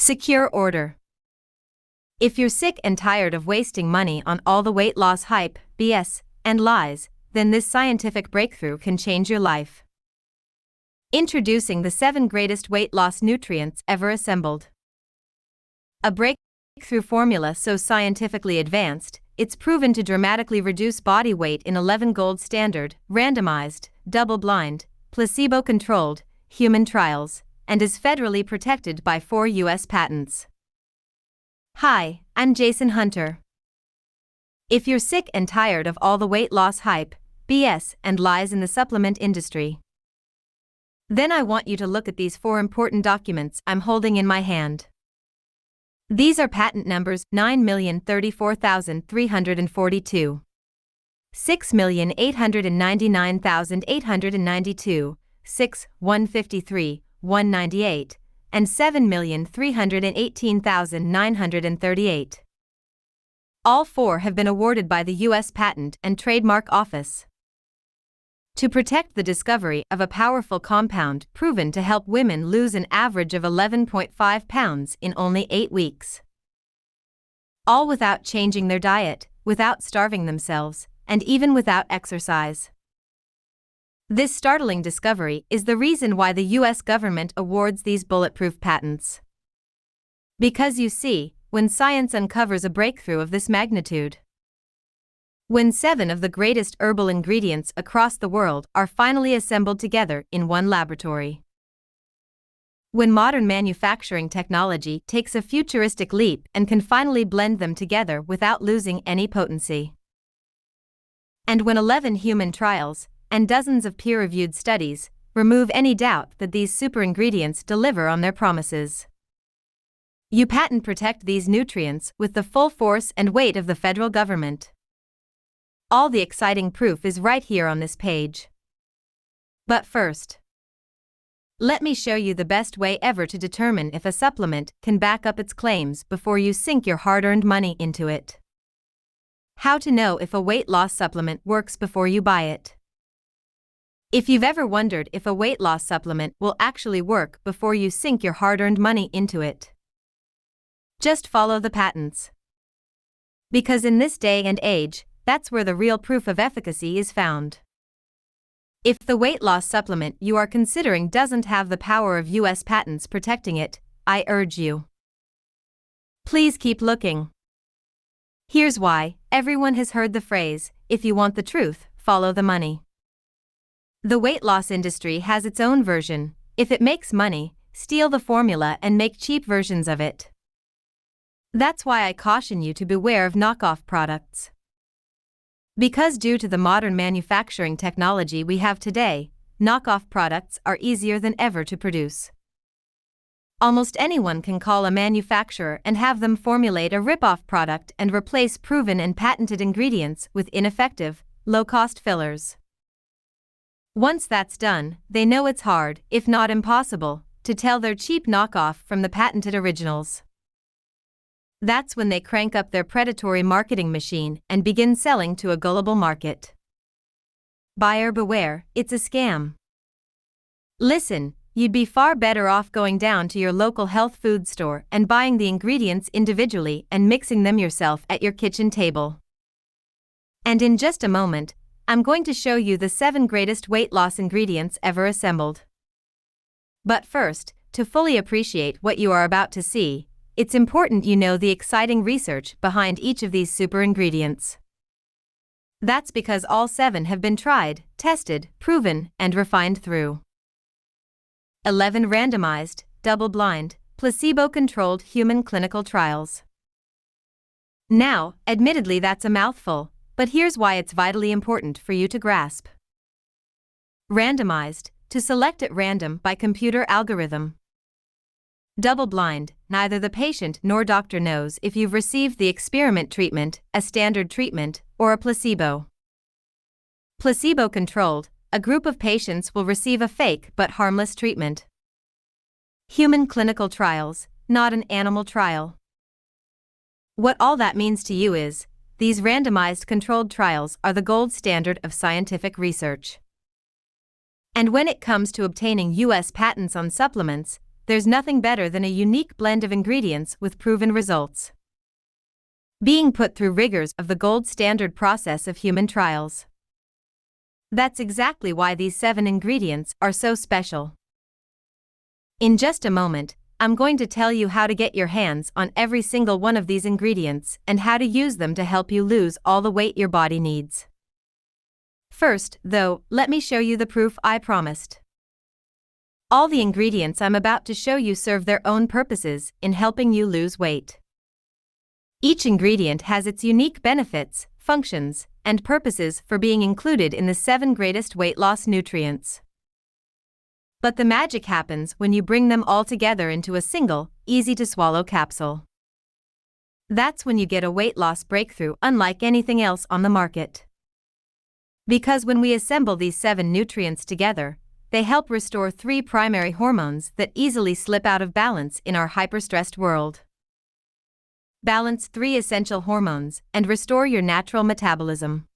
Secure order. If you're sick and tired of wasting money on all the weight loss hype, BS, and lies, then this scientific breakthrough can change your life. Introducing the 7 greatest weight loss nutrients ever assembled. A breakthrough formula so scientifically advanced, it's proven to dramatically reduce body weight in 11 gold standard, randomized, double-blind, placebo-controlled, human trials, and is federally protected by 4 U.S. patents. Hi, I'm Jayson Hunter. If you're sick and tired of all the weight loss hype, BS, and lies in the supplement industry, then I want you to look at these 4 important documents I'm holding in my hand. These are patent numbers 9,034,342, 6,899,892, 6,153,198, and 7,318,938. All 4 have been awarded by the U.S. Patent and Trademark Office to protect the discovery of a powerful compound proven to help women lose an average of 11.5 pounds in only 8 weeks. All without changing their diet, without starving themselves, and even without exercise. This startling discovery is the reason why the U.S. government awards these bulletproof patents. Because you see, when science uncovers a breakthrough of this magnitude, when 7 of the greatest herbal ingredients across the world are finally assembled together in one laboratory, when modern manufacturing technology takes a futuristic leap and can finally blend them together without losing any potency, and when 11 human trials and dozens of peer-reviewed studies remove any doubt that these super ingredients deliver on their promises, you patent protect these nutrients with the full force and weight of the federal government. All the exciting proof is right here on this page. But first, let me show you the best way ever to determine if a supplement can back up its claims before you sink your hard-earned money into it. How to know if a weight loss supplement works before you buy it. If you've ever wondered if a weight loss supplement will actually work before you sink your hard-earned money into it, just follow the patents. Because in this day and age, that's where the real proof of efficacy is found. If the weight loss supplement you are considering doesn't have the power of U.S. patents protecting it, I urge you, please keep looking. Here's why. Everyone has heard the phrase, if you want the truth, follow the money. The weight loss industry has its own version. If it makes money, steal the formula and make cheap versions of it. That's why I caution you to beware of knockoff products. Because due to the modern manufacturing technology we have today, knockoff products are easier than ever to produce. Almost anyone can call a manufacturer and have them formulate a rip-off product and replace proven and patented ingredients with ineffective, low-cost fillers. Once that's done, they know it's hard, if not impossible, to tell their cheap knockoff from the patented originals. That's when they crank up their predatory marketing machine and begin selling to a gullible market. Buyer beware, it's a scam. Listen, you'd be far better off going down to your local health food store and buying the ingredients individually and mixing them yourself at your kitchen table. And in just a moment, I'm going to show you the 7 greatest weight loss ingredients ever assembled. But first, to fully appreciate what you are about to see, it's important you know the exciting research behind each of these super ingredients. That's because all 7 have been tried, tested, proven, and refined through 11 randomized, double-blind, placebo-controlled human clinical trials. Now, admittedly that's a mouthful, but here's why it's vitally important for you to grasp. Randomized, to select at random by computer algorithm. Double-blind, neither the patient nor doctor knows if you've received the experiment treatment, a standard treatment, or a placebo. Placebo-controlled, a group of patients will receive a fake but harmless treatment. Human clinical trials, not an animal trial. What all that means to you is, these randomized controlled trials are the gold standard of scientific research. And when it comes to obtaining U.S. patents on supplements, there's nothing better than a unique blend of ingredients with proven results, being put through rigors of the gold standard process of human trials. That's exactly why these 7 ingredients are so special. In just a moment, I'm going to tell you how to get your hands on every single one of these ingredients and how to use them to help you lose all the weight your body needs. First, though, let me show you the proof I promised. All the ingredients I'm about to show you serve their own purposes in helping you lose weight. Each ingredient has its unique benefits, functions, and purposes for being included in the 7 greatest weight loss nutrients. But the magic happens when you bring them all together into a single, easy-to-swallow capsule. That's when you get a weight loss breakthrough unlike anything else on the market. Because when we assemble these 7 nutrients together, they help restore 3 primary hormones that easily slip out of balance in our hyper-stressed world. Balance 3 essential hormones and restore your natural metabolism.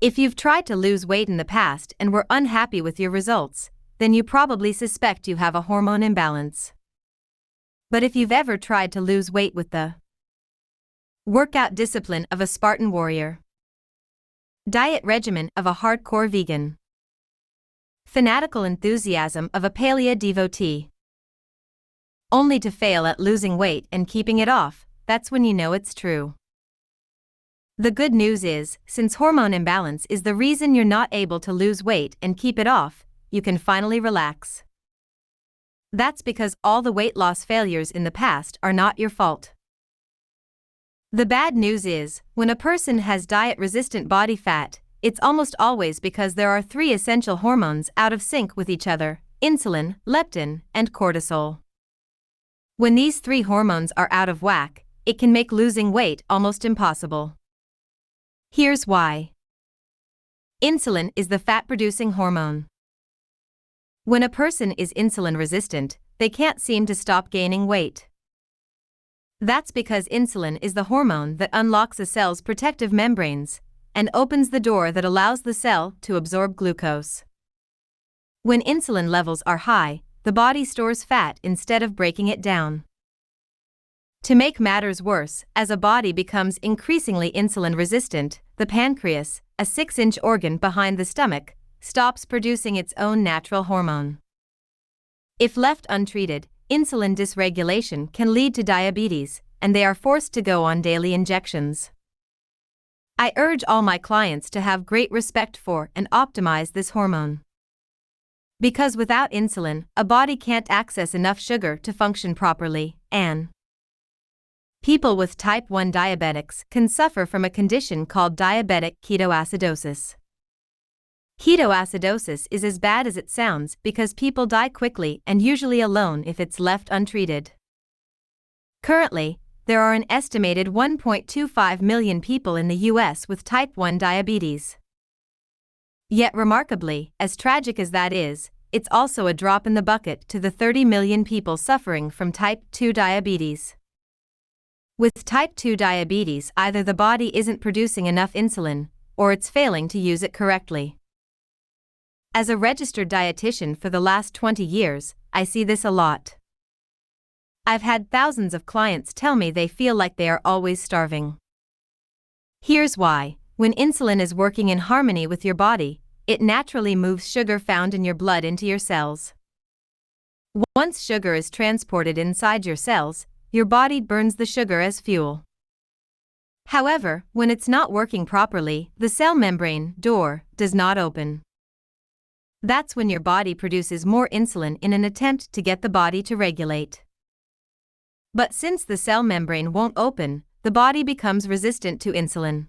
If you've tried to lose weight in the past and were unhappy with your results, then you probably suspect you have a hormone imbalance. But if you've ever tried to lose weight with the workout discipline of a Spartan warrior, diet regimen of a hardcore vegan, fanatical enthusiasm of a paleo devotee, only to fail at losing weight and keeping it off, that's when you know it's true. The good news is, since hormone imbalance is the reason you're not able to lose weight and keep it off, you can finally relax. That's because all the weight loss failures in the past are not your fault. The bad news is, when a person has diet-resistant body fat, it's almost always because there are 3 essential hormones out of sync with each other: insulin, leptin, and cortisol. When these 3 hormones are out of whack, it can make losing weight almost impossible. Here's why. Insulin is the fat-producing hormone. When a person is insulin resistant, they can't seem to stop gaining weight. That's because insulin is the hormone that unlocks a cell's protective membranes and opens the door that allows the cell to absorb glucose. When insulin levels are high, the body stores fat instead of breaking it down. To make matters worse, as a body becomes increasingly insulin resistant, the pancreas, a 6-inch organ behind the stomach, stops producing its own natural hormone. If left untreated, insulin dysregulation can lead to diabetes, and they are forced to go on daily injections. I urge all my clients to have great respect for and optimize this hormone. Because without insulin, a body can't access enough sugar to function properly, and people with type 1 diabetics can suffer from a condition called diabetic ketoacidosis. Ketoacidosis is as bad as it sounds because people die quickly and usually alone if it's left untreated. Currently, there are an estimated 1.25 million people in the US with type 1 diabetes. Yet remarkably, as tragic as that is, it's also a drop in the bucket to the 30 million people suffering from type 2 diabetes. With type 2 diabetes, either the body isn't producing enough insulin, or it's failing to use it correctly. As a registered dietitian for the last 20 years, I see this a lot. I've had thousands of clients tell me they feel like they are always starving. Here's why. When insulin is working in harmony with your body, it naturally moves sugar found in your blood into your cells. Once sugar is transported inside your cells, your body burns the sugar as fuel. However, when it's not working properly, the cell membrane door does not open. That's when your body produces more insulin in an attempt to get the body to regulate. But since the cell membrane won't open, the body becomes resistant to insulin.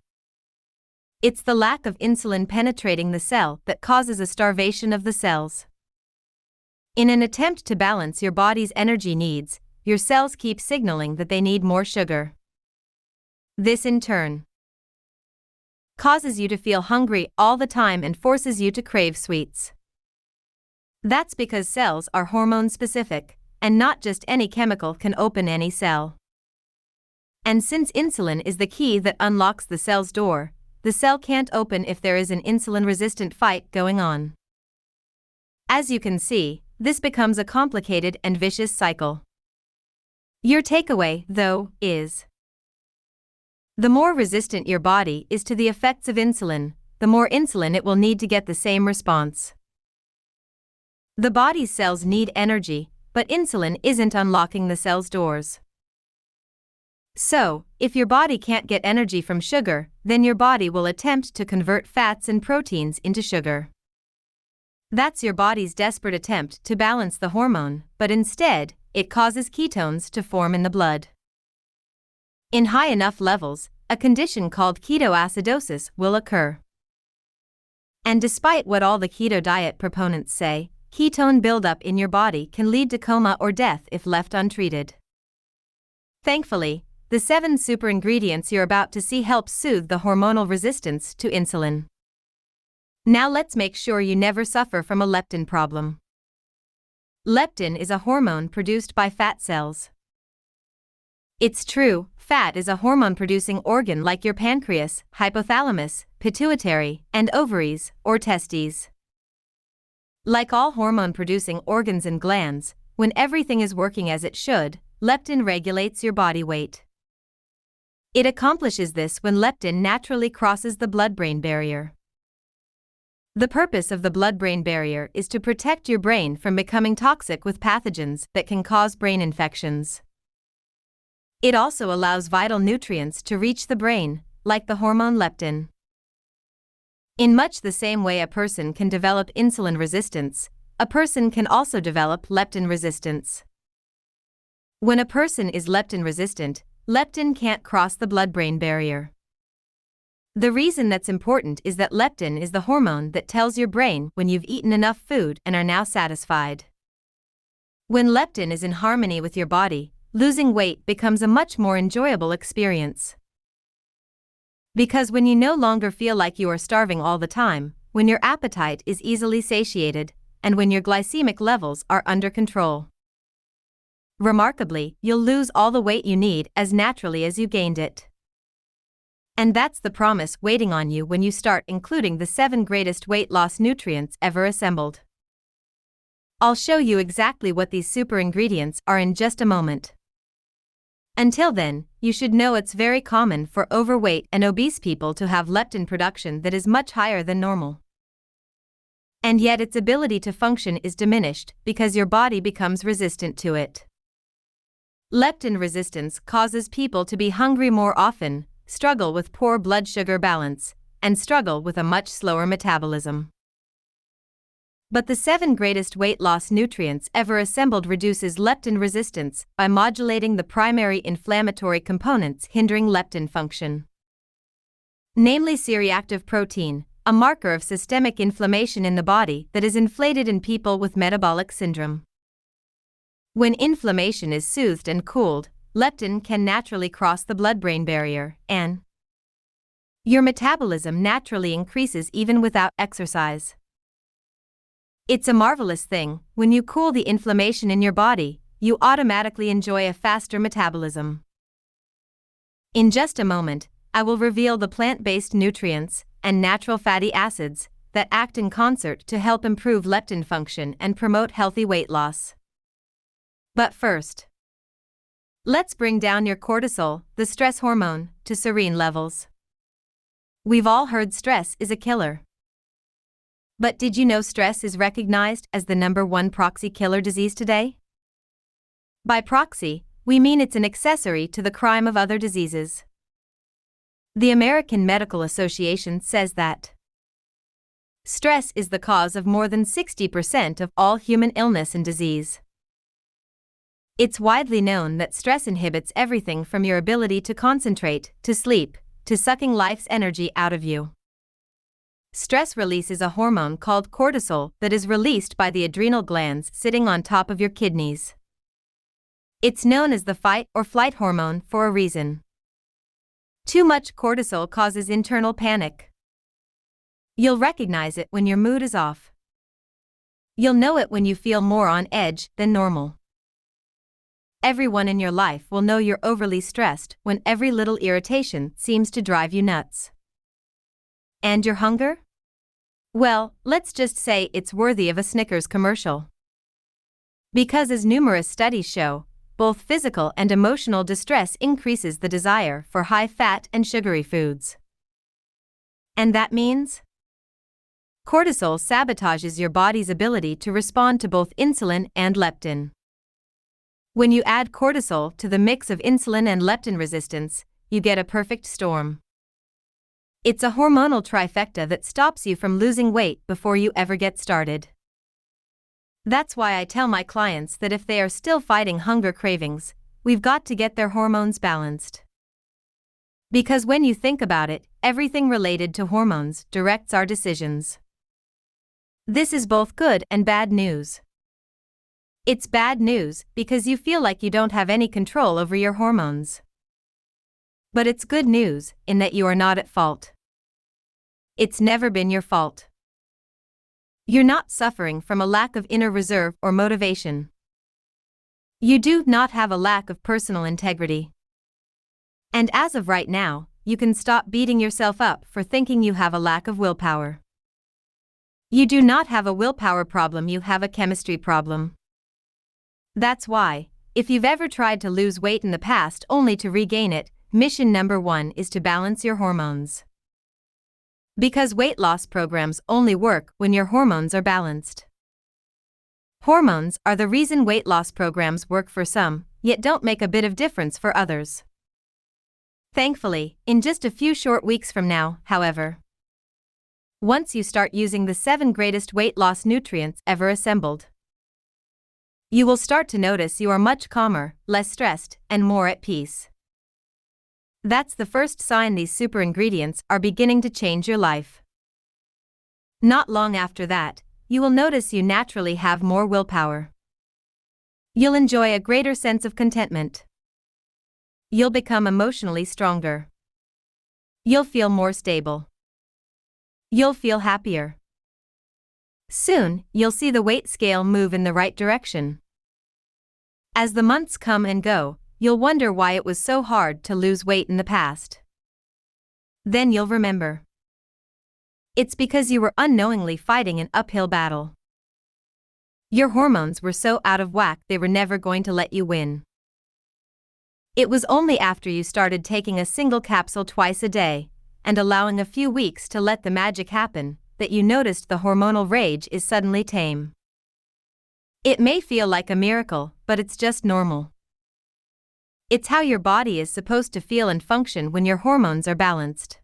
It's the lack of insulin penetrating the cell that causes a starvation of the cells. In an attempt to balance your body's energy needs, your cells keep signaling that they need more sugar. This in turn causes you to feel hungry all the time and forces you to crave sweets. That's because cells are hormone-specific, and not just any chemical can open any cell. And since insulin is the key that unlocks the cell's door, the cell can't open if there is an insulin-resistant fight going on. As you can see, this becomes a complicated and vicious cycle. Your takeaway, though, is the more resistant your body is to the effects of insulin, the more insulin it will need to get the same response. The body's cells need energy, but insulin isn't unlocking the cell's doors. So, if your body can't get energy from sugar, then your body will attempt to convert fats and proteins into sugar. That's your body's desperate attempt to balance the hormone, but instead, it causes ketones to form in the blood. In high enough levels, a condition called ketoacidosis will occur. And despite what all the keto diet proponents say, ketone buildup in your body can lead to coma or death if left untreated. Thankfully, the 7 super ingredients you're about to see help soothe the hormonal resistance to insulin. Now let's make sure you never suffer from a leptin problem. Leptin is a hormone produced by fat cells. It's true, fat is a hormone-producing organ like your pancreas, hypothalamus, pituitary, and ovaries, or testes. Like all hormone-producing organs and glands, when everything is working as it should, leptin regulates your body weight. It accomplishes this when leptin naturally crosses the blood-brain barrier. The purpose of the blood-brain barrier is to protect your brain from becoming toxic with pathogens that can cause brain infections. It also allows vital nutrients to reach the brain, like the hormone leptin. In much the same way a person can develop insulin resistance, a person can also develop leptin resistance. When a person is leptin resistant, leptin can't cross the blood-brain barrier. The reason that's important is that leptin is the hormone that tells your brain when you've eaten enough food and are now satisfied. When leptin is in harmony with your body, losing weight becomes a much more enjoyable experience. Because when you no longer feel like you are starving all the time, when your appetite is easily satiated, and when your glycemic levels are under control. Remarkably, you'll lose all the weight you need as naturally as you gained it. And that's the promise waiting on you when you start including the 7 greatest weight loss nutrients ever assembled. I'll show you exactly what these super ingredients are in just a moment. Until then, you should know it's very common for overweight and obese people to have leptin production that is much higher than normal. And yet its ability to function is diminished because your body becomes resistant to it. Leptin resistance causes people to be hungry more often, struggle with poor blood sugar balance, and struggle with a much slower metabolism. But the 7 greatest weight loss nutrients ever assembled reduces leptin resistance by modulating the primary inflammatory components hindering leptin function. Namely C-reactive protein, a marker of systemic inflammation in the body that is inflated in people with metabolic syndrome. When inflammation is soothed and cooled, leptin can naturally cross the blood-brain barrier, and your metabolism naturally increases even without exercise. It's a marvelous thing. When you cool the inflammation in your body, you automatically enjoy a faster metabolism. In just a moment, I will reveal the plant-based nutrients and natural fatty acids that act in concert to help improve leptin function and promote healthy weight loss. But first, let's bring down your cortisol, the stress hormone, to serene levels. We've all heard stress is a killer. But did you know stress is recognized as the #1 proxy killer disease today? By proxy, we mean it's an accessory to the crime of other diseases. The American Medical Association says that stress is the cause of more than 60% of all human illness and disease. It's widely known that stress inhibits everything from your ability to concentrate, to sleep, to sucking life's energy out of you. Stress releases a hormone called cortisol that is released by the adrenal glands sitting on top of your kidneys. It's known as the fight or flight hormone for a reason. Too much cortisol causes internal panic. You'll recognize it when your mood is off. You'll know it when you feel more on edge than normal. Everyone in your life will know you're overly stressed when every little irritation seems to drive you nuts. And your hunger? Well, let's just say it's worthy of a Snickers commercial. Because, as numerous studies show, both physical and emotional distress increases the desire for high-fat and sugary foods. And that means cortisol sabotages your body's ability to respond to both insulin and leptin. When you add cortisol to the mix of insulin and leptin resistance, you get a perfect storm. It's a hormonal trifecta that stops you from losing weight before you ever get started. That's why I tell my clients that if they are still fighting hunger cravings, we've got to get their hormones balanced. Because when you think about it, everything related to hormones directs our decisions. This is both good and bad news. It's bad news because you feel like you don't have any control over your hormones. But it's good news in that you are not at fault. It's never been your fault. You're not suffering from a lack of inner reserve or motivation. You do not have a lack of personal integrity. And as of right now, you can stop beating yourself up for thinking you have a lack of willpower. You do not have a willpower problem, you have a chemistry problem. That's why, if you've ever tried to lose weight in the past only to regain it, mission number 1 is to balance your hormones. Because weight loss programs only work when your hormones are balanced. Hormones are the reason weight loss programs work for some, yet don't make a bit of difference for others. Thankfully, in just a few short weeks from now, however, once you start using the 7 greatest weight loss nutrients ever assembled, you will start to notice you are much calmer, less stressed, and more at peace. That's the first sign these super ingredients are beginning to change your life. Not long after that, you will notice you naturally have more willpower. You'll enjoy a greater sense of contentment. You'll become emotionally stronger. You'll feel more stable. You'll feel happier. Soon, you'll see the weight scale move in the right direction. As the months come and go, you'll wonder why it was so hard to lose weight in the past. Then you'll remember. It's because you were unknowingly fighting an uphill battle. Your hormones were so out of whack they were never going to let you win. It was only after you started taking a single capsule twice a day, and allowing a few weeks to let the magic happen, that you noticed the hormonal rage is suddenly tame. It may feel like a miracle, but it's just normal. It's how your body is supposed to feel and function when your hormones are balanced.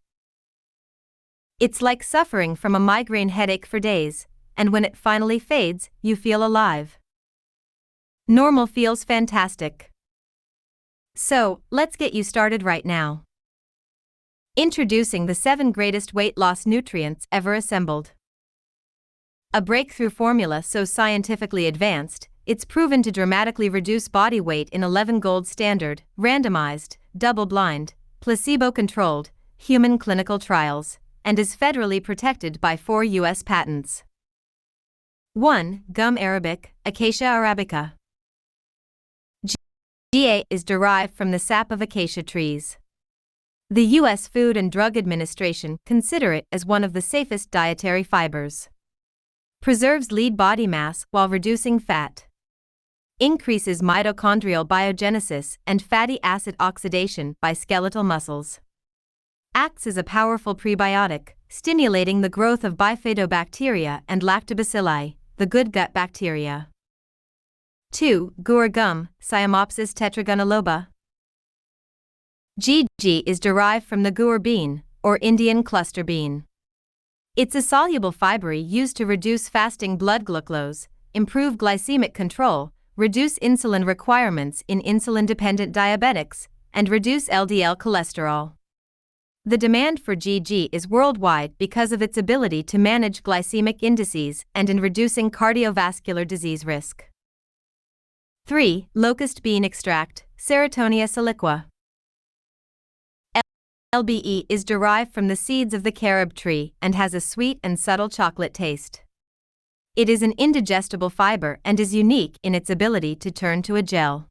It's like suffering from a migraine headache for days, and when it finally fades, you feel alive. Normal feels fantastic. So, let's get you started right now. Introducing the 7 greatest weight loss nutrients ever assembled. A breakthrough formula so scientifically advanced, it's proven to dramatically reduce body weight in 11 gold standard, randomized, double-blind, placebo-controlled, human clinical trials, and is federally protected by 4 U.S. patents. 1. Gum arabic, Acacia arabica. GA is derived from the sap of acacia trees. The U.S. Food and Drug Administration consider it as one of the safest dietary fibers. Preserves lean body mass while reducing fat. Increases mitochondrial biogenesis and fatty acid oxidation by skeletal muscles. Acts as a powerful prebiotic, stimulating the growth of bifidobacteria and lactobacilli, the good gut bacteria. 2. Guar gum, Siamopsis tetragonaloba. GG is derived from the guar bean, or Indian cluster bean. It's a soluble fiber used to reduce fasting blood glucose, improve glycemic control, reduce insulin requirements in insulin-dependent diabetics, and reduce LDL cholesterol. The demand for GG is worldwide because of its ability to manage glycemic indices and in reducing cardiovascular disease risk. 3. Locust bean extract, Serotonia siliqua. LBE is derived from the seeds of the carob tree and has a sweet and subtle chocolate taste. It is an indigestible fiber and is unique in its ability to turn to a gel.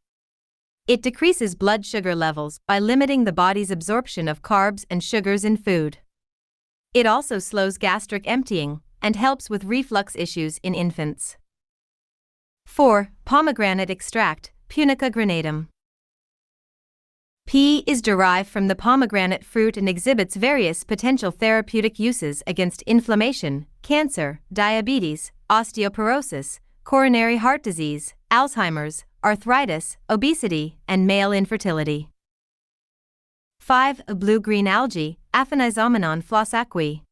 It decreases blood sugar levels by limiting the body's absorption of carbs and sugars in food. It also slows gastric emptying and helps with reflux issues in infants. 4. Pomegranate extract, Punica granatum. P is derived from the pomegranate fruit and exhibits various potential therapeutic uses against inflammation, cancer, diabetes, osteoporosis, coronary heart disease, Alzheimer's, arthritis, obesity, and male infertility. 5. Blue-green algae, Aphanizomenon flossacui.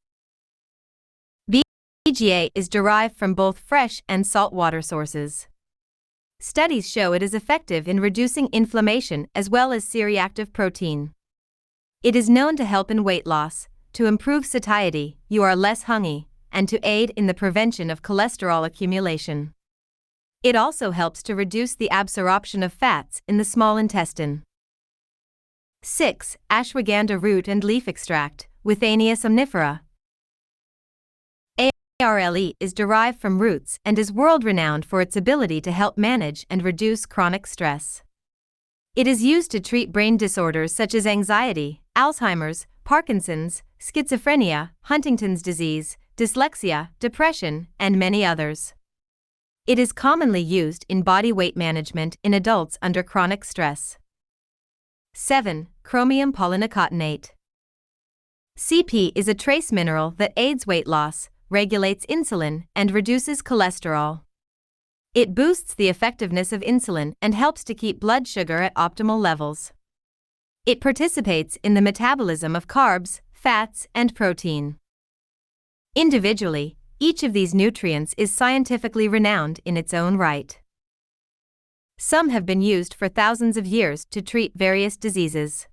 BGA is derived from both fresh and saltwater sources. Studies show it is effective in reducing inflammation as well as C-reactive protein. It is known to help in weight loss, to improve satiety, you are less hungry, and to aid in the prevention of cholesterol accumulation. It also helps to reduce the absorption of fats in the small intestine. 6. Ashwagandha root and leaf extract, Withania somnifera. ARLE is derived from roots and is world-renowned for its ability to help manage and reduce chronic stress. It is used to treat brain disorders such as anxiety, Alzheimer's, Parkinson's, schizophrenia, Huntington's disease, dyslexia, depression, and many others. It is commonly used in body weight management in adults under chronic stress. 7. Chromium polynicotinate. CP is a trace mineral that aids weight loss, regulates insulin, and reduces cholesterol. It boosts the effectiveness of insulin and helps to keep blood sugar at optimal levels. It participates in the metabolism of carbs, fats, and protein. Individually, each of these nutrients is scientifically renowned in its own right. Some have been used for thousands of years to treat various diseases.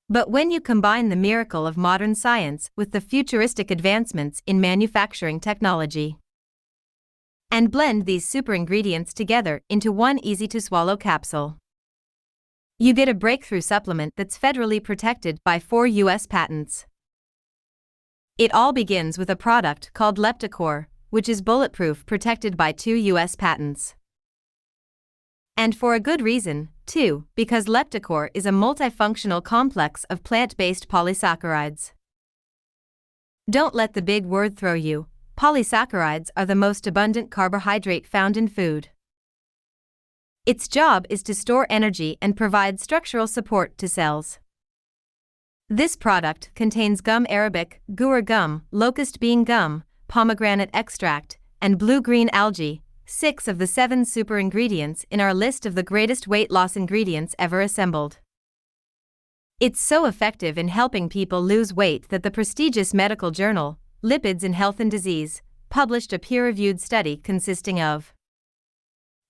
But when you combine the miracle of modern science with the futuristic advancements in manufacturing technology, and blend these super ingredients together into one easy-to-swallow capsule, you get a breakthrough supplement that's federally protected by 4 U.S. patents. It all begins with a product called Lepticor, which is bulletproof, protected by 2 U.S. patents. And for a good reason, too, because Lepticor is a multifunctional complex of plant-based polysaccharides. Don't let the big word throw you. Polysaccharides are the most abundant carbohydrate found in food. Its job is to store energy and provide structural support to cells. This product contains gum arabic, guar gum, locust bean gum, pomegranate extract, and blue-green algae, 6 of the 7 super ingredients in our list of the greatest weight loss ingredients ever assembled. It's so effective in helping people lose weight that the prestigious medical journal, Lipids in Health and Disease, published a peer-reviewed study consisting of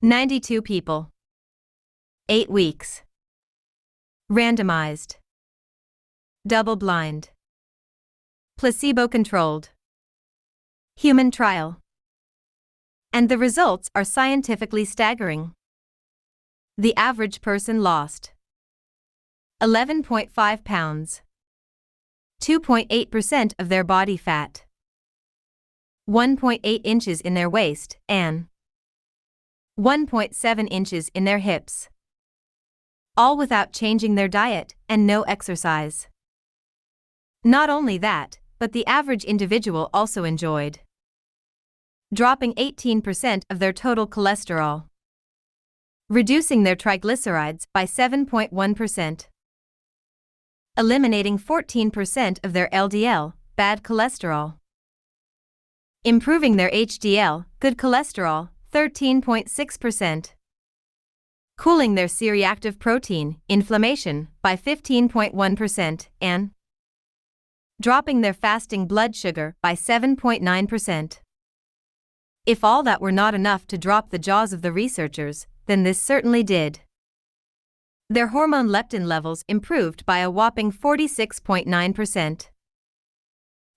92 people, 8 weeks, randomized, double-blind, placebo-controlled, human trial. And the results are scientifically staggering. The average person lost 11.5 pounds, 2.8% of their body fat, 1.8 inches in their waist, and 1.7 inches in their hips. All without changing their diet and no exercise. Not only that, but the average individual also enjoyed dropping 18% of their total cholesterol, reducing their triglycerides by 7.1%, eliminating 14% of their LDL, bad cholesterol, improving their HDL, good cholesterol, 13.6%, cooling their C-reactive protein, inflammation, by 15.1%, and dropping their fasting blood sugar by 7.9%. If all that were not enough to drop the jaws of the researchers, then this certainly did. Their hormone leptin levels improved by a whopping 46.9%.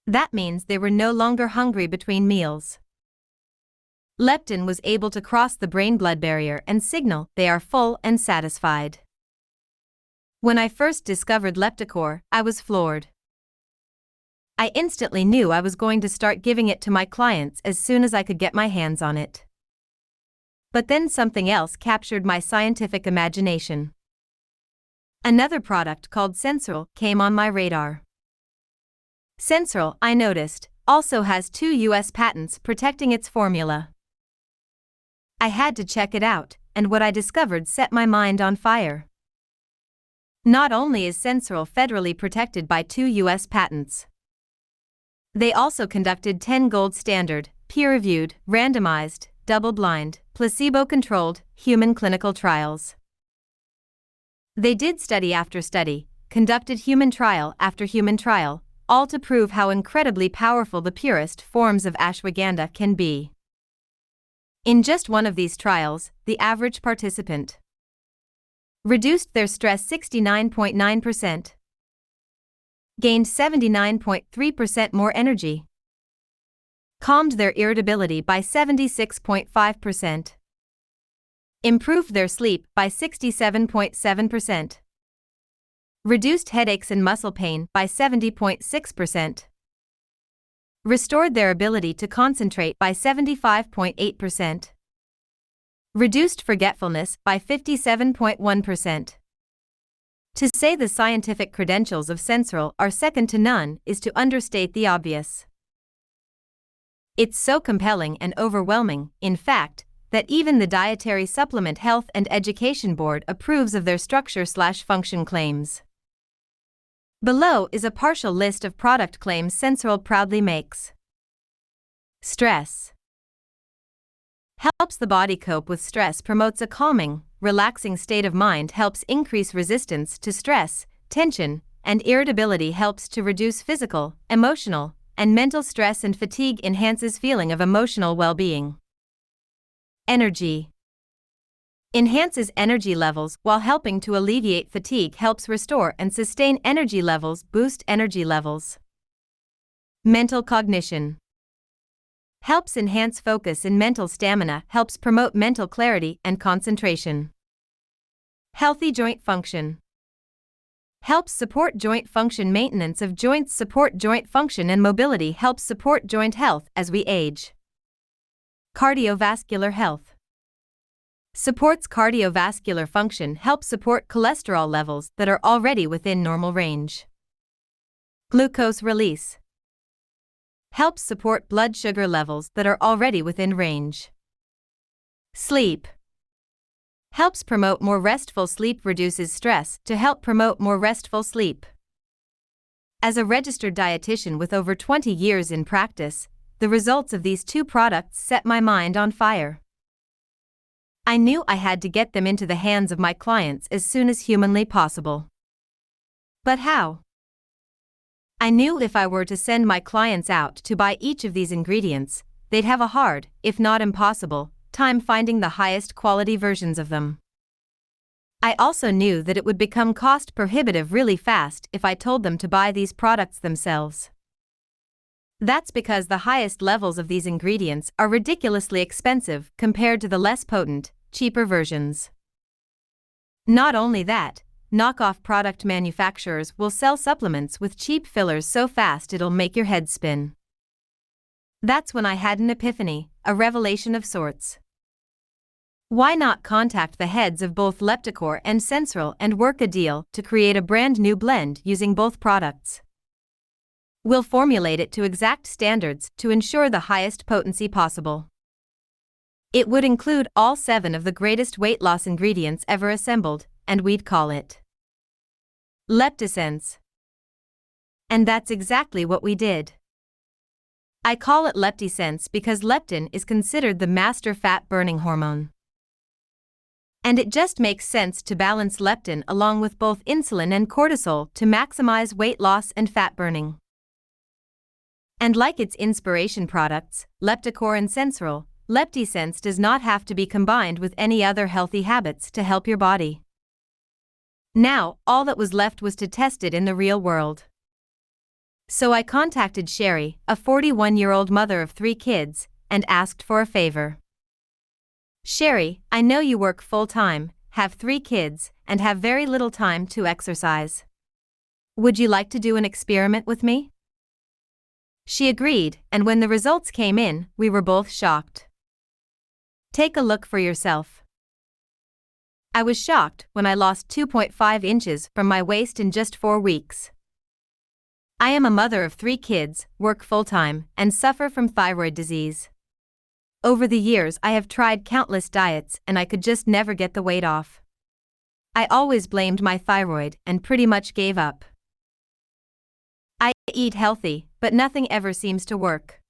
That means they were no longer hungry between meals. Leptin was able to cross the brain-blood barrier and signal they are full and satisfied. When I first discovered Lepticor, I was floored. I instantly knew I was going to start giving it to my clients as soon as I could get my hands on it. But then something else captured my scientific imagination. Another product called Sensoril came on my radar. Sensoril, I noticed, also has 2 U.S. patents protecting its formula. I had to check it out, and what I discovered set my mind on fire. Not only is Sensoril federally protected by 2 U.S. patents, they also conducted 10 gold standard, peer-reviewed, randomized, double-blind, placebo-controlled, human clinical trials. They did study after study, conducted human trial after human trial, all to prove how incredibly powerful the purest forms of ashwagandha can be. In just one of these trials, the average participant reduced their stress 69.9%, gained 79.3% more energy, calmed their irritability by 76.5%, improved their sleep by 67.7%, reduced headaches and muscle pain by 70.6%, restored their ability to concentrate by 75.8%, reduced forgetfulness by 57.1%. To say the scientific credentials of Sensoril are second to none is to understate the obvious. It's so compelling and overwhelming, in fact, that even the Dietary Supplement Health and Education Board approves of their structure/function claims. Below is a partial list of product claims Sensoril proudly makes. Stress helps the body cope with stress, promotes a calming, relaxing state of mind, helps increase resistance to stress, tension, and irritability, helps to reduce physical, emotional, and mental stress and fatigue, enhances feeling of emotional well-being. Energy enhances energy levels while helping to alleviate fatigue, helps restore and sustain energy levels, boost energy levels. Mental cognition helps enhance focus and mental stamina, helps promote mental clarity and concentration. Healthy joint function helps support joint function, maintenance of joints, support joint function and mobility, helps support joint health as we age. Cardiovascular health supports cardiovascular function, helps support cholesterol levels that are already within normal range. Glucose release helps support blood sugar levels that are already within range. Sleep helps promote more restful sleep, reduces stress to help promote more restful sleep. As a registered dietitian with over 20 years in practice, the results of these 2 products set my mind on fire. I knew I had to get them into the hands of my clients as soon as humanly possible. But how? I knew if I were to send my clients out to buy each of these ingredients, they'd have a hard, if not impossible, time finding the highest quality versions of them. I also knew that it would become cost prohibitive really fast if I told them to buy these products themselves. That's because the highest levels of these ingredients are ridiculously expensive compared to the less potent, cheaper versions. Not only that, knockoff product manufacturers will sell supplements with cheap fillers so fast it'll make your head spin. That's when I had an epiphany, a revelation of sorts. Why not contact the heads of both Lepticor and Sensoril and work a deal to create a brand new blend using both products? We'll formulate it to exact standards to ensure the highest potency possible. It would include all 7 of the greatest weight loss ingredients ever assembled, and we'd call it LeptiSense. And that's exactly what we did. I call it LeptiSense because leptin is considered the master fat-burning hormone. And it just makes sense to balance leptin along with both insulin and cortisol to maximize weight loss and fat burning. And like its inspiration products, Lepticor and Sensoril, LeptiSense does not have to be combined with any other healthy habits to help your body. Now, all that was left was to test it in the real world. So I contacted Sherry, a 41-year-old mother of 3 kids, and asked for a favor. Sherry, I know you work full-time, have 3 kids, and have very little time to exercise. Would you like to do an experiment with me? She agreed, and when the results came in, we were both shocked. Take a look for yourself. I was shocked when I lost 2.5 inches from my waist in just 4 weeks. I am a mother of 3 kids, work full-time, and suffer from thyroid disease. Over the years, I have tried countless diets and I could just never get the weight off. I always blamed my thyroid and pretty much gave up. I eat healthy, but nothing ever seems to work.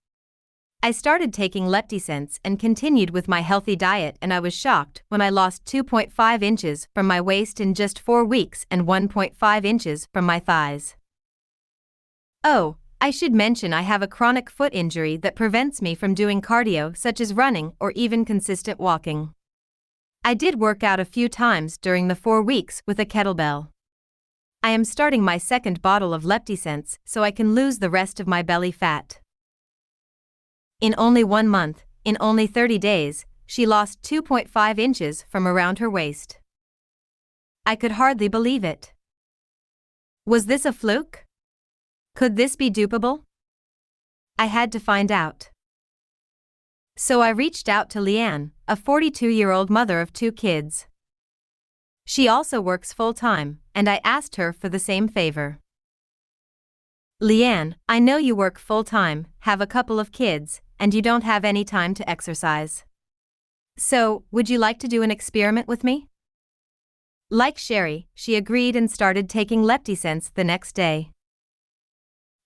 I started taking Leptisense and continued with my healthy diet, and I was shocked when I lost 2.5 inches from my waist in just 4 weeks and 1.5 inches from my thighs. Oh, I should mention I have a chronic foot injury that prevents me from doing cardio such as running or even consistent walking. I did work out a few times during the 4 weeks with a kettlebell. I am starting my second bottle of Leptisense so I can lose the rest of my belly fat. In only 1 month, in only 30 days, she lost 2.5 inches from around her waist. I could hardly believe it. Was this a fluke? Could this be dupable? I had to find out. So I reached out to Leanne, a 42-year-old mother of 2 kids. She also works full-time, and I asked her for the same favor. Leanne, I know you work full-time, have a couple of kids, and you don't have any time to exercise. So, would you like to do an experiment with me? Like Sherry, she agreed and started taking Leptisense the next day.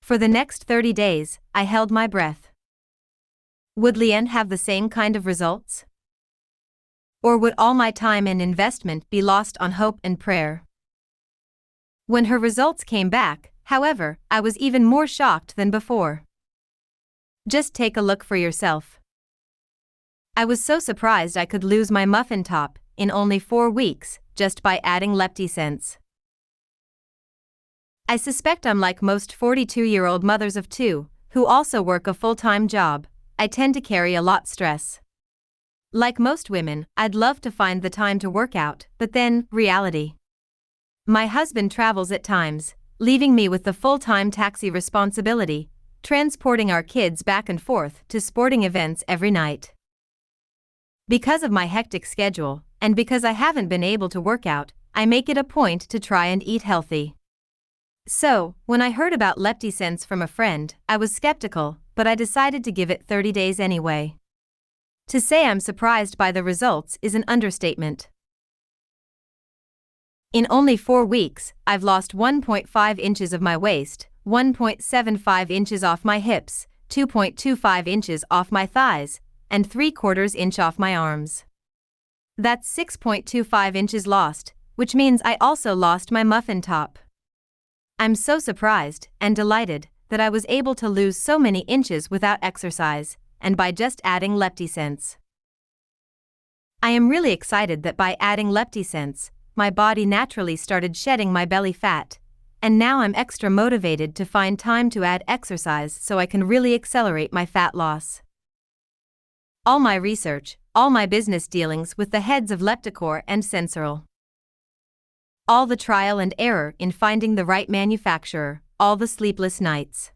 For the next 30 days, I held my breath. Would Leanne have the same kind of results? Or would all my time and investment be lost on hope and prayer? When her results came back, however, I was even more shocked than before. Just take a look for yourself. I was so surprised I could lose my muffin top in only 4 weeks just by adding Leptisense. I suspect I'm like most 42-year-old mothers of 2 who also work a full-time job. I tend to carry a lot stress. Like most women, I'd love to find the time to work out, but then, reality. My husband travels at times, leaving me with the full-time taxi responsibility, transporting our kids back and forth to sporting events every night. Because of my hectic schedule, and because I haven't been able to work out, I make it a point to try and eat healthy. So, when I heard about Leptisense from a friend, I was skeptical, but I decided to give it 30 days anyway. To say I'm surprised by the results is an understatement. In only 4 weeks, I've lost 1.5 inches of my waist, 1.75 inches off my hips, 2.25 inches off my thighs, and 3/4 inch off my arms. That's 6.25 inches lost, which means I also lost my muffin top. I'm so surprised and delighted that I was able to lose so many inches without exercise, and by just adding Leptisense. I am really excited that by adding Leptisense, my body naturally started shedding my belly fat, and now I'm extra motivated to find time to add exercise so I can really accelerate my fat loss. All my research, all my business dealings with the heads of Lepticor and Sensoril. All the trial and error in finding the right manufacturer, all the sleepless nights.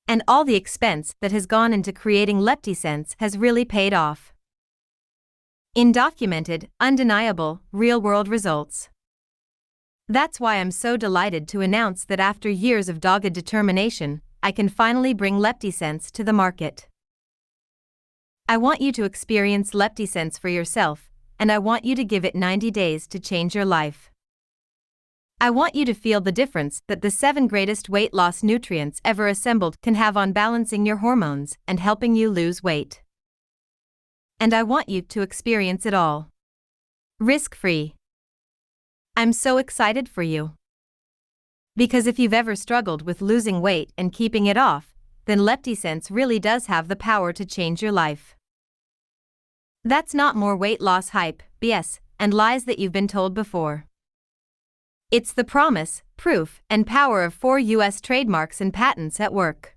And all the expense that has gone into creating Leptisense has really paid off. In documented, undeniable, real-world results. That's why I'm so delighted to announce that after years of dogged determination, I can finally bring Leptisense to the market. I want you to experience Leptisense for yourself, and I want you to give it 90 days to change your life. I want you to feel the difference that the 7 greatest weight loss nutrients ever assembled can have on balancing your hormones and helping you lose weight. And I want you to experience it all. Risk-free. I'm so excited for you. Because if you've ever struggled with losing weight and keeping it off, then Leptisense really does have the power to change your life. That's not more weight loss hype, BS, and lies that you've been told before. It's the promise, proof, and power of 4 U.S. trademarks and patents at work.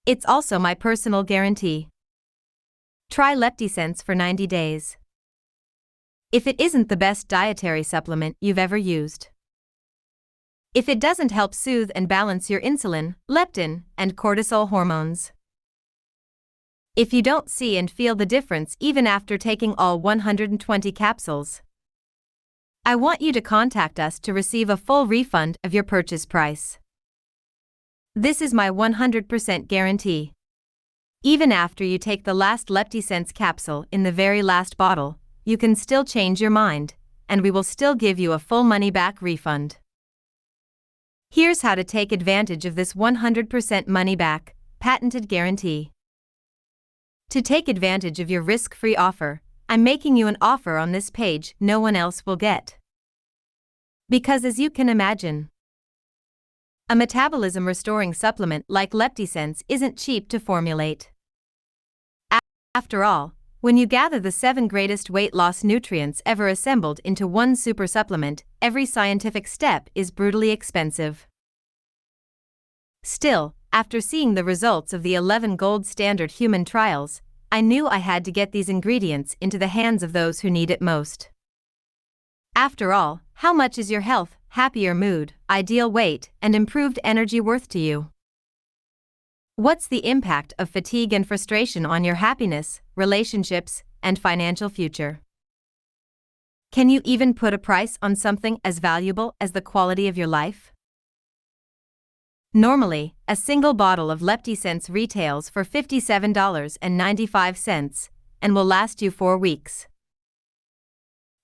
It's also my personal guarantee. Try Leptisense for 90 days. If it isn't the best dietary supplement you've ever used. If it doesn't help soothe and balance your insulin, leptin, and cortisol hormones. If you don't see and feel the difference even after taking all 120 capsules. I want you to contact us to receive a full refund of your purchase price. This is my 100% guarantee. Even after you take the last LeptiSense capsule in the very last bottle, you can still change your mind, and we will still give you a full money-back refund. Here's how to take advantage of this 100% money-back, patented guarantee. To take advantage of your risk-free offer, I'm making you an offer on this page no one else will get. Because as you can imagine, a metabolism-restoring supplement like LeptiSense isn't cheap to formulate. After all, when you gather the 7 greatest weight loss nutrients ever assembled into one super supplement, every scientific step is brutally expensive. Still, after seeing the results of the 11 gold standard human trials, I knew I had to get these ingredients into the hands of those who need it most. After all, how much is your health, happier mood, ideal weight, and improved energy worth to you? What's the impact of fatigue and frustration on your happiness, relationships, and financial future? Can you even put a price on something as valuable as the quality of your life? Normally, a single bottle of LeptiSense retails for $57.95 and will last you 4 weeks.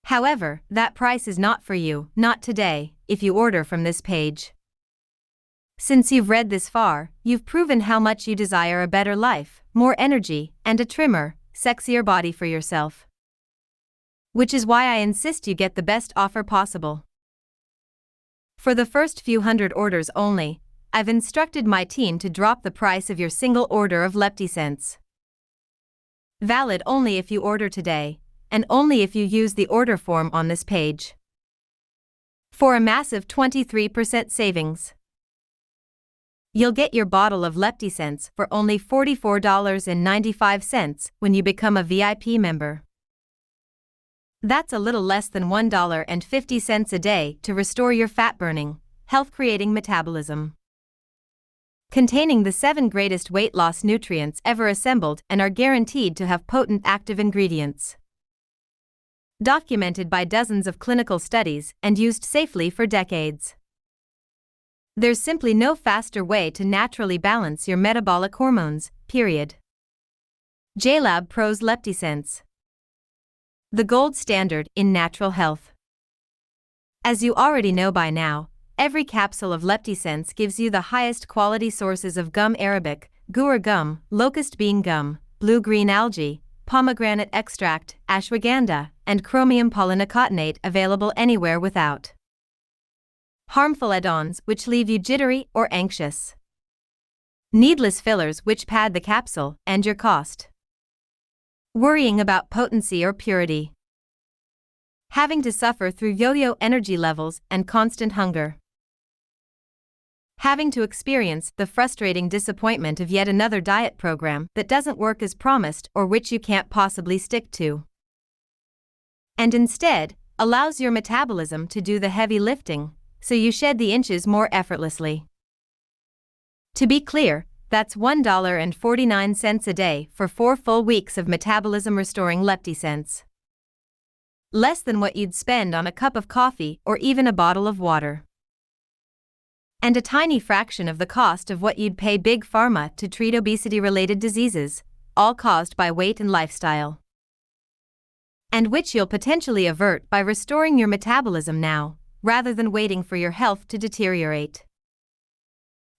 However, that price is not for you, not today, if you order from this page. Since you've read this far, you've proven how much you desire a better life, more energy, and a trimmer, sexier body for yourself. Which is why I insist you get the best offer possible. For the first few hundred orders only, I've instructed my team to drop the price of your single order of LeptiSense. Valid only if you order today, and only if you use the order form on this page. For a massive 23% savings. You'll get your bottle of LeptiSense for only $44.95 when you become a VIP member. That's a little less than $1.50 a day to restore your fat-burning, health-creating metabolism. Containing the 7 greatest weight loss nutrients ever assembled and are guaranteed to have potent active ingredients. Documented by dozens of clinical studies and used safely for decades. There's simply no faster way to naturally balance your metabolic hormones, period. JLab Pro's LeptiSense. The gold standard in natural health. As you already know by now, every capsule of LeptiSense gives you the highest quality sources of gum arabic, guar gum, locust bean gum, blue-green algae, pomegranate extract, ashwagandha, and chromium polynicotinate available anywhere without harmful add-ons which leave you jittery or anxious. Needless fillers which pad the capsule and your cost. Worrying about potency or purity. Having to suffer through yo-yo energy levels and constant hunger. Having to experience the frustrating disappointment of yet another diet program that doesn't work as promised or which you can't possibly stick to. And instead, allows your metabolism to do the heavy lifting, so you shed the inches more effortlessly. To be clear, that's $1.49 a day for 4 full weeks of metabolism-restoring LeptiSense. Less than what you'd spend on a cup of coffee or even a bottle of water. And a tiny fraction of the cost of what you'd pay Big Pharma to treat obesity-related diseases, all caused by weight and lifestyle. And which you'll potentially avert by restoring your metabolism now, rather than waiting for your health to deteriorate.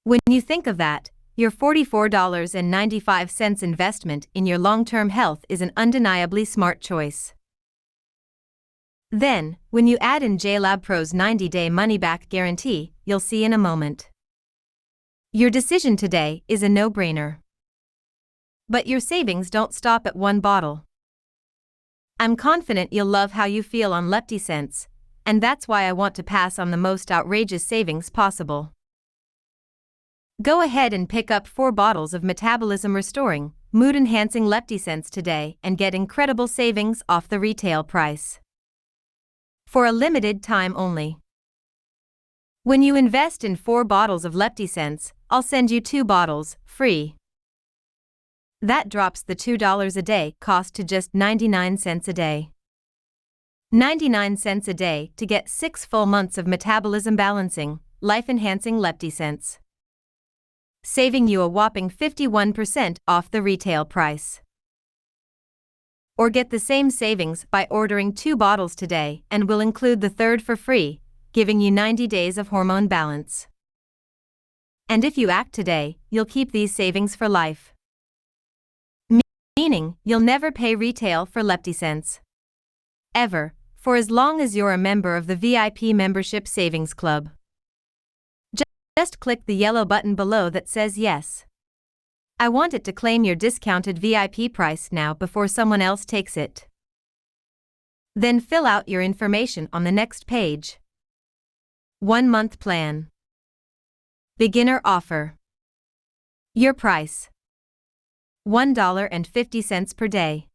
When you think of that, your $44.95 investment in your long-term health is an undeniably smart choice. Then, when you add in JLab Pro's 90-day money-back guarantee, you'll see in a moment. Your decision today is a no-brainer. But your savings don't stop at one bottle. I'm confident you'll love how you feel on LeptiSense, and that's why I want to pass on the most outrageous savings possible. Go ahead and pick up 4 bottles of metabolism-restoring, mood-enhancing LeptiSense today and get incredible savings off the retail price. For a limited time only. When you invest in 4 bottles of LeptiSense, I'll send you 2 bottles, free. That drops the $2 a day cost to just 99 cents a day. 99 cents a day to get 6 full months of metabolism balancing, life-enhancing LeptiSense. saving you a whopping 51% off the retail price. Or get the same savings by ordering 2 bottles today, and we'll include the third for free, giving you 90 days of hormone balance. And if you act today, you'll keep these savings for life. Meaning, you'll never pay retail for LeptiCents. Ever, for as long as you're a member of the VIP Membership Savings Club. Just click the yellow button below that says yes. I want it to claim your discounted VIP price now before someone else takes it. Then fill out your information on the next page. 1-month plan. Beginner offer. Your price: $1.50 per day.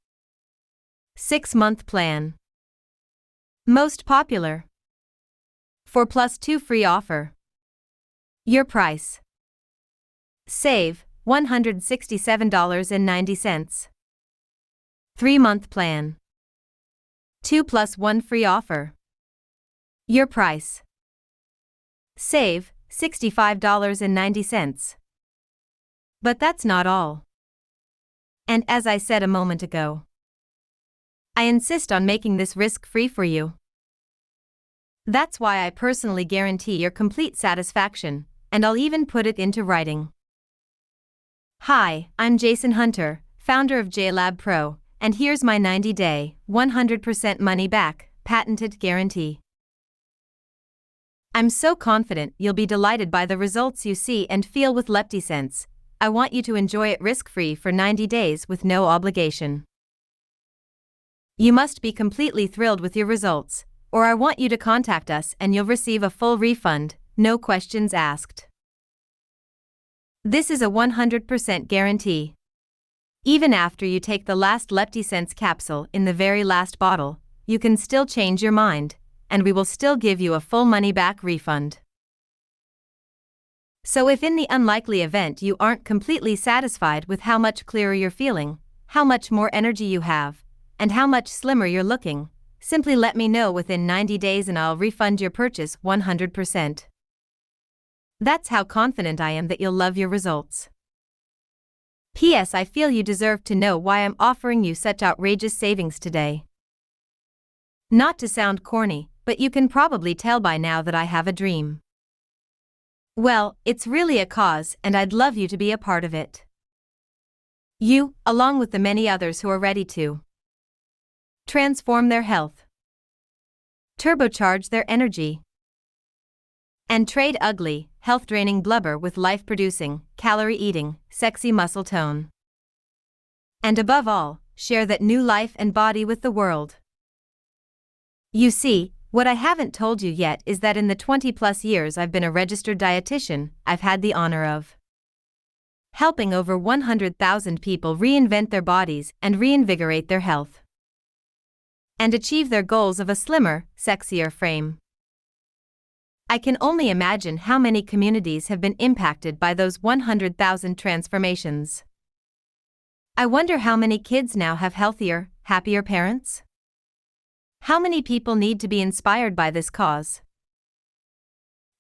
6-month plan. Most popular. 4+2 free offer. Your price: save $167.90. 3-month plan. 2+1 free offer. Your price: save $65.90. But that's not all. And as I said a moment ago, I insist on making this risk-free for you. That's why I personally guarantee your complete satisfaction, and I'll even put it into writing. Hi, I'm Jayson Hunter, founder of JLab Pro, and here's my 90-day, 100% money-back, patented guarantee. I'm so confident you'll be delighted by the results you see and feel with LeptiCents. I want you to enjoy it risk-free for 90 days with no obligation. You must be completely thrilled with your results, or I want you to contact us and you'll receive a full refund, no questions asked. This is a 100% guarantee. Even after you take the last LeptiCents capsule in the very last bottle, you can still change your mind, and we will still give you a full money-back refund. So if in the unlikely event you aren't completely satisfied with how much clearer you're feeling, how much more energy you have, and how much slimmer you're looking, simply let me know within 90 days and I'll refund your purchase 100%. That's how confident I am that you'll love your results. P.S. I feel you deserve to know why I'm offering you such outrageous savings today. Not to sound corny, but you can probably tell by now that I have a dream. Well, it's really a cause, and I'd love you to be a part of it. You, along with the many others who are ready to transform their health, turbocharge their energy, and trade ugly, health-draining blubber with life-producing, calorie-eating, sexy muscle tone. And above all, share that new life and body with the world. You see, what I haven't told you yet is that in the 20+ years I've been a registered dietitian, I've had the honor of helping over 100,000 people reinvent their bodies and reinvigorate their health, and achieve their goals of a slimmer, sexier frame. I can only imagine how many communities have been impacted by those 100,000 transformations. I wonder how many kids now have healthier, happier parents? How many people need to be inspired by this cause?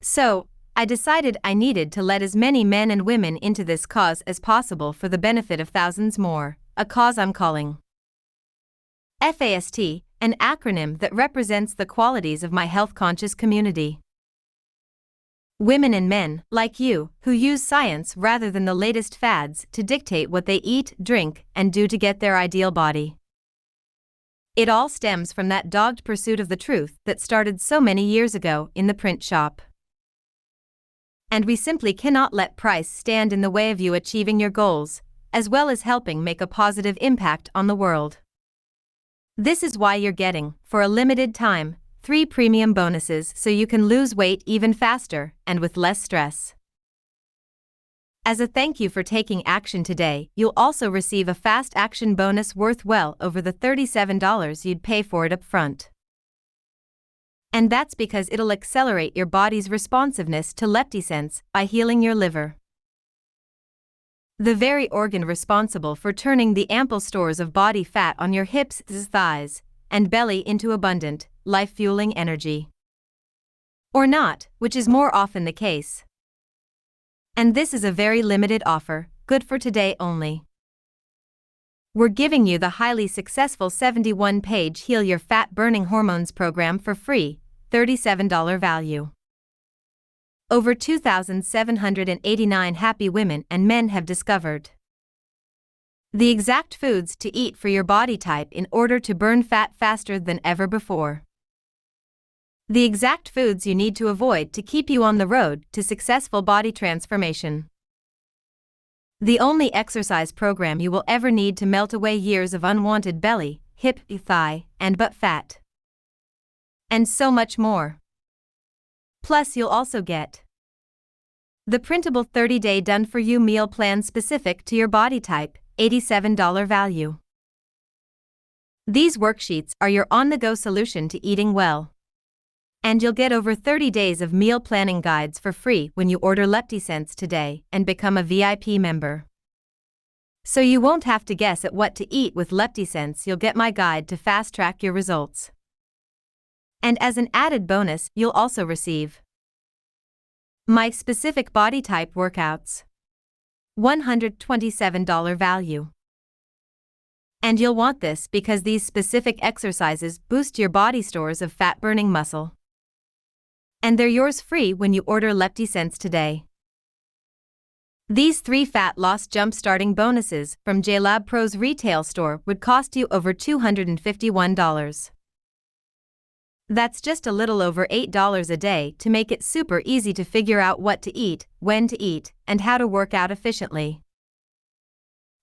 So, I decided I needed to let as many men and women into this cause as possible for the benefit of thousands more, a cause I'm calling FAST, an acronym that represents the qualities of my health-conscious community. Women and men, like you, who use science rather than the latest fads to dictate what they eat, drink, and do to get their ideal body. It all stems from that dogged pursuit of the truth that started so many years ago in the print shop. And we simply cannot let price stand in the way of you achieving your goals, as well as helping make a positive impact on the world. This is why you're getting, for a limited time, 3 premium bonuses so you can lose weight even faster and with less stress. As a thank you for taking action today, you'll also receive a fast action bonus worth well over the $37 you'd pay for it up front. And that's because it'll accelerate your body's responsiveness to LeptiCents by healing your liver, the very organ responsible for turning the ample stores of body fat on your hips, thighs, and belly into abundant, life-fueling energy. Or not, which is more often the case. And this is a very limited offer, good for today only. We're giving you the highly successful 71-page Heal Your Fat Burning Hormones program for free, $37 value. Over 2,789 happy women and men have discovered the exact foods to eat for your body type in order to burn fat faster than ever before. The exact foods you need to avoid to keep you on the road to successful body transformation. The only exercise program you will ever need to melt away years of unwanted belly, hip, thigh, and butt fat. And so much more. Plus, you'll also get the printable 30-day done-for-you meal plan specific to your body type, $87 value. These worksheets are your on-the-go solution to eating well. And you'll get over 30 days of meal planning guides for free when you order LeptiSense today and become a VIP member. So you won't have to guess at what to eat with LeptiSense. You'll get my guide to fast-track your results. And as an added bonus, you'll also receive my specific body type workouts, $127 value. And you'll want this because these specific exercises boost your body stores of fat-burning muscle. And they're yours free when you order LeptiSense today. These 3 fat loss jump-starting bonuses from JLab Pro's retail store would cost you over $251. That's just a little over $8 a day to make it super easy to figure out what to eat, when to eat, and how to work out efficiently.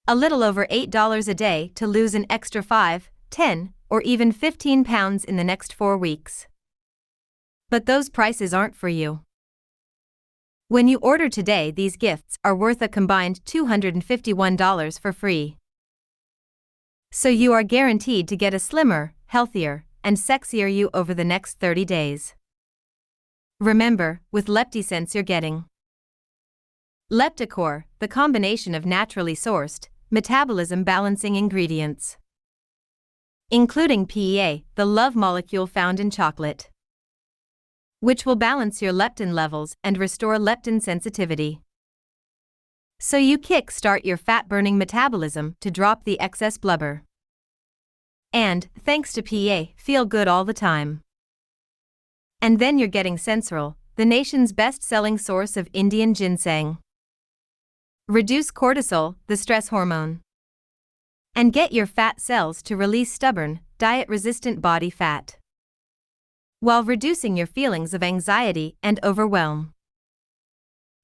A little over $8 a day to lose an extra 5, 10, or even 15 pounds in the next 4 weeks. But those prices aren't for you. When you order today, these gifts are worth a combined $251 for free. So you are guaranteed to get a slimmer, healthier, and sexier you over the next 30 days. Remember, with LeptiSense you're getting Lepticore, the combination of naturally sourced, metabolism-balancing ingredients, including PEA, the love molecule found in chocolate, which will balance your leptin levels and restore leptin sensitivity. So you kick-start your fat-burning metabolism to drop the excess blubber. And, thanks to PEA, feel good all the time. And then you're getting Sensoril, the nation's best-selling source of Indian ginseng. Reduce cortisol, the stress hormone. And get your fat cells to release stubborn, diet-resistant body fat, while reducing your feelings of anxiety and overwhelm.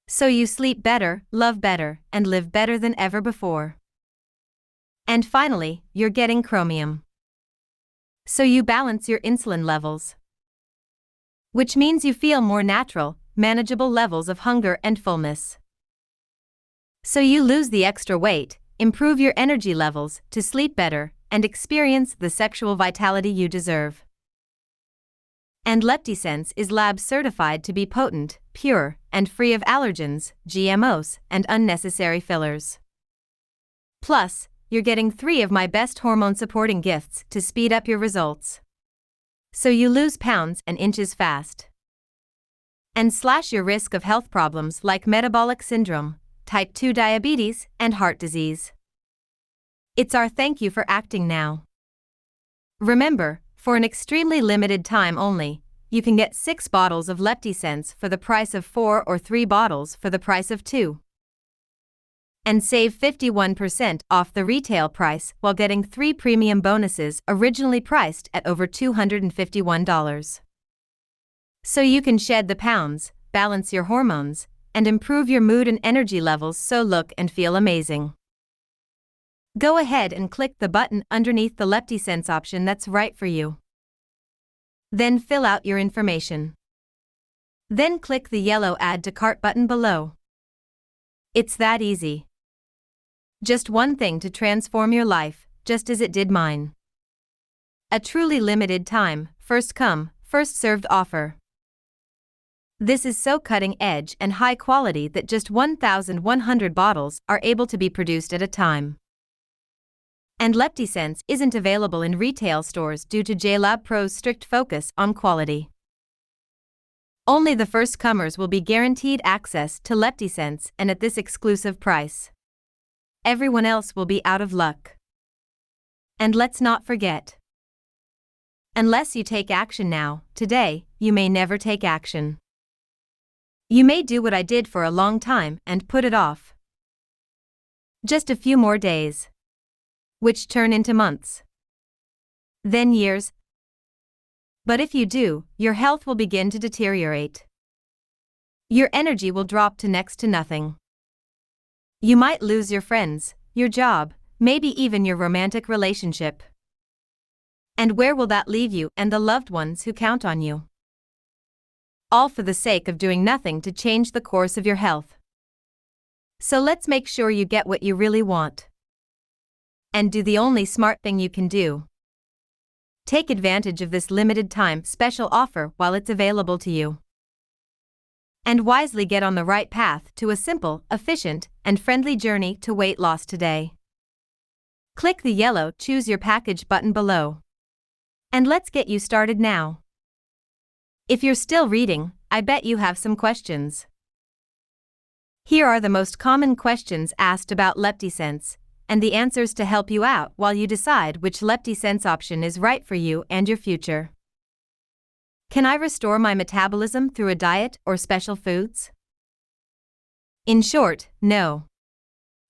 So you sleep better, love better, and live better than ever before. And finally, you're getting chromium. So you balance your insulin levels, which means you feel more natural, manageable levels of hunger and fullness. So you lose the extra weight, improve your energy levels to sleep better, and experience the sexual vitality you deserve. And LeptiSense is lab certified to be potent, pure, and free of allergens, GMOs, and unnecessary fillers. Plus, you're getting 3 of my best hormone-supporting gifts to speed up your results, so you lose pounds and inches fast, and slash your risk of health problems like metabolic syndrome, type 2 diabetes, and heart disease. It's our thank you for acting now. Remember, for an extremely limited time only, you can get 6 bottles of LeptiSense for the price of 4 or 3 bottles for the price of 2. And save 51% off the retail price while getting 3 premium bonuses originally priced at over $251. So you can shed the pounds, balance your hormones, and improve your mood and energy levels so look and feel amazing. Go ahead and click the button underneath the LeptiSense option that's right for you. Then fill out your information. Then click the yellow Add to Cart button below. It's that easy. Just one thing to transform your life, just as it did mine. A truly limited time, first come, first served offer. This is so cutting edge and high quality that just 1,100 bottles are able to be produced at a time. And LeptiSense isn't available in retail stores due to JLab Pro's strict focus on quality. Only the first comers will be guaranteed access to LeptiSense and at this exclusive price. Everyone else will be out of luck. And let's not forget, unless you take action now, today, you may never take action. You may do what I did for a long time and put it off. Just a few more days, which turn into months, then years. But if you do, your health will begin to deteriorate. Your energy will drop to next to nothing. You might lose your friends, your job, maybe even your romantic relationship. And where will that leave you and the loved ones who count on you? All for the sake of doing nothing to change the course of your health. So let's make sure you get what you really want. And do the only smart thing you can do. Take advantage of this limited time special offer while it's available to you. And wisely get on the right path to a simple, efficient, and friendly journey to weight loss today. Click the yellow Choose Your Package button below. And let's get you started now. If you're still reading, I bet you have some questions. Here are the most common questions asked about LeptiSense, and the answers to help you out while you decide which LeptiSense option is right for you and your future. Can I restore my metabolism through a diet or special foods? In short, no.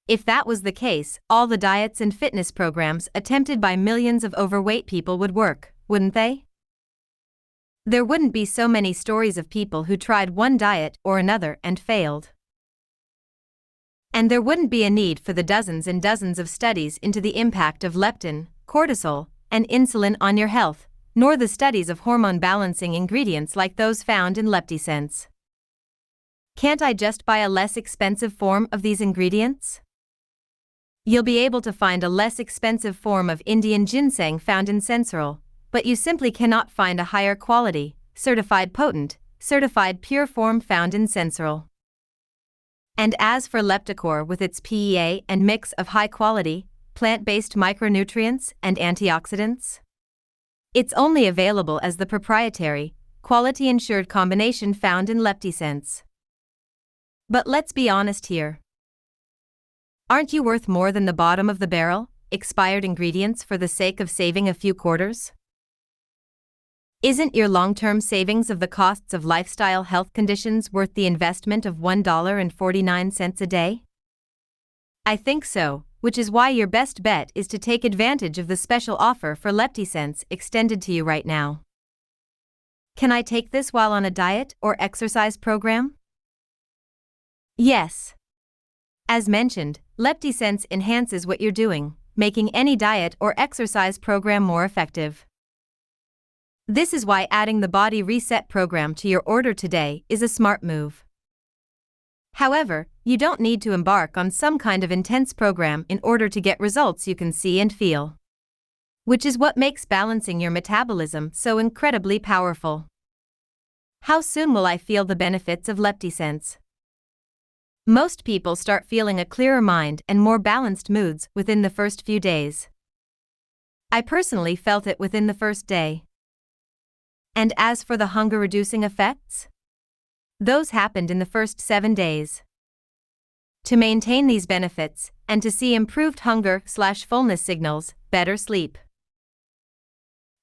If that was the case, all the diets and fitness programs attempted by millions of overweight people would work, wouldn't they? There wouldn't be so many stories of people who tried one diet or another and failed. And there wouldn't be a need for the dozens and dozens of studies into the impact of leptin, cortisol, and insulin on your health, nor the studies of hormone-balancing ingredients like those found in LeptiSense. Can't I just buy a less expensive form of these ingredients? You'll be able to find a less expensive form of Indian ginseng found in Sensoril, but you simply cannot find a higher quality, certified potent, certified pure form found in Sensoril. And as for Lepticor with its PEA and mix of high-quality, plant-based micronutrients and antioxidants? It's only available as the proprietary, quality-ensured combination found in LeptiSense. But let's be honest here. Aren't you worth more than the bottom of the barrel, expired ingredients for the sake of saving a few quarters? Isn't your long-term savings of the costs of lifestyle health conditions worth the investment of $1.49 a day? I think so, which is why your best bet is to take advantage of the special offer for LeptiSense extended to you right now. Can I take this while on a diet or exercise program? Yes. As mentioned, LeptiSense enhances what you're doing, making any diet or exercise program more effective. This is why adding the Body Reset program to your order today is a smart move. However, you don't need to embark on some kind of intense program in order to get results you can see and feel. Which is what makes balancing your metabolism so incredibly powerful. How soon will I feel the benefits of LeptiSense? Most people start feeling a clearer mind and more balanced moods within the first few days. I personally felt it within the first day. And as for the hunger-reducing effects? Those happened in the first 7 days. To maintain these benefits, and to see improved hunger/fullness signals, better sleep,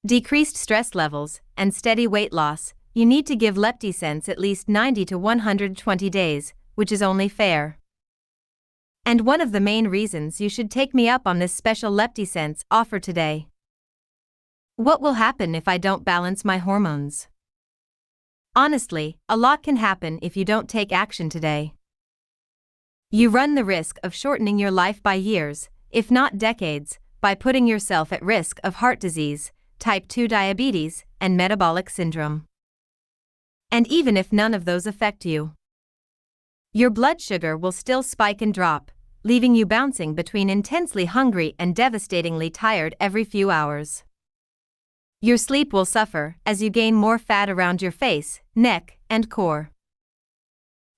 decreased stress levels, and steady weight loss, you need to give LeptiSense at least 90 to 120 days, which is only fair. And one of the main reasons you should take me up on this special LeptiSense offer today. What will happen if I don't balance my hormones? Honestly, a lot can happen if you don't take action today. You run the risk of shortening your life by years, if not decades, by putting yourself at risk of heart disease, type 2 diabetes, and metabolic syndrome. And even if none of those affect you, your blood sugar will still spike and drop, leaving you bouncing between intensely hungry and devastatingly tired every few hours. Your sleep will suffer as you gain more fat around your face, neck, and core.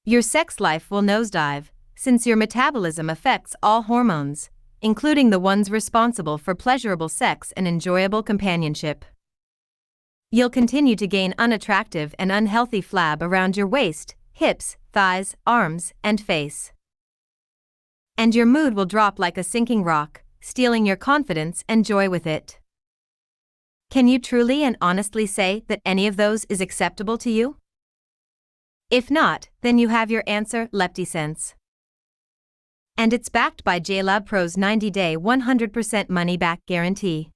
Your sex life will nosedive, since your metabolism affects all hormones, including the ones responsible for pleasurable sex and enjoyable companionship. You'll continue to gain unattractive and unhealthy flab around your waist, hips, thighs, arms, and face. And your mood will drop like a sinking rock, stealing your confidence and joy with it. Can you truly and honestly say that any of those is acceptable to you? If not, then you have your answer, LeptiSense. And it's backed by JLab Pro's 90-day 100% money-back guarantee.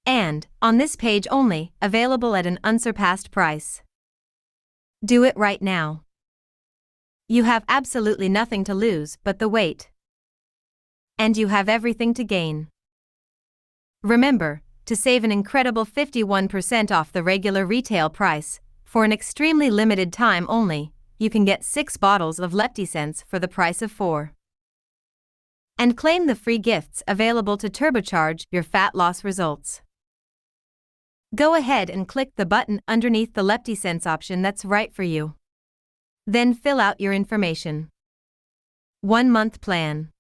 And, on this page only, available at an unsurpassed price. Do it right now. You have absolutely nothing to lose but the weight. And you have everything to gain. Remember, to save an incredible 51% off the regular retail price, for an extremely limited time only, you can get 6 bottles of LeptiSense for the price of 4. And claim the free gifts available to turbocharge your fat loss results. Go ahead and click the button underneath the LeptiSense option that's right for you. Then fill out your information. 1-month plan.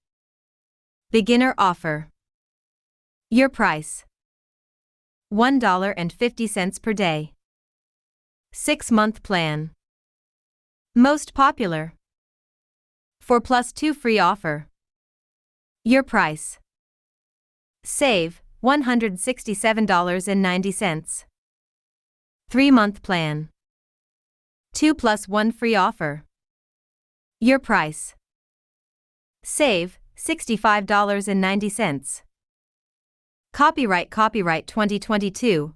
Beginner offer. Your price: $1.50 per day. 6-month plan. Most popular. 4+2 free offer. Your price: save $167.90. 3-month plan. 2+1 free offer. Your price: save $65.90. Copyright 2022.